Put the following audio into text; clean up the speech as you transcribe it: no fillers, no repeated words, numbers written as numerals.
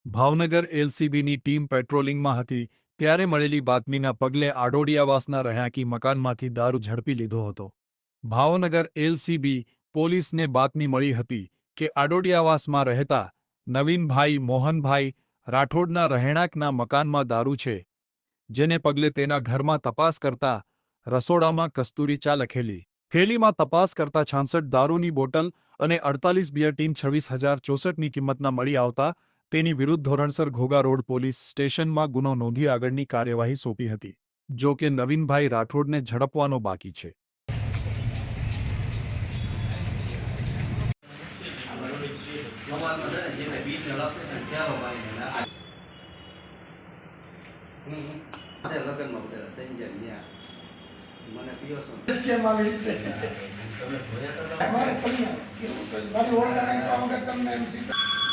Bhavnagar એલસીબીની team પેટ્રોલિંગમાં હતી ત્યારે મળેલી બાતમીના પગલે આડોડિયાવાસના રહેણાંકી મકાનમાંથી દારૂ ઝડપી લીધો હતો। ભાવનગર એલસીબી પોલીસને બાતમી મળી હતી કે આડોડિયાવાસમાં રહેતા નવીનભાઈ મોહનભાઈ રાઠોડના રહેણાંકના મકાનમાં દારૂ છે, જેને પગલે તેના ઘરમાં તપાસ કરતા રસોડામાં કસ્તુરી ચા લખેલી થેલીમાં તપાસ કરતા 66 દારૂની બોટલ અને 48 બિયર ટીન 26,064ની કિંમતના મળી આવતા તેની વિરુદ્ધ ધોરણસર ઘોઘા રોડ પોલીસ સ્ટેશનમાં ગુનો નોંધી આગળની કાર્યવાહી સોંપી હતી। જો કે નવીનભાઈ રાઠોડને ઝડપવાનો બાકી છે। મારી ઓળખાણ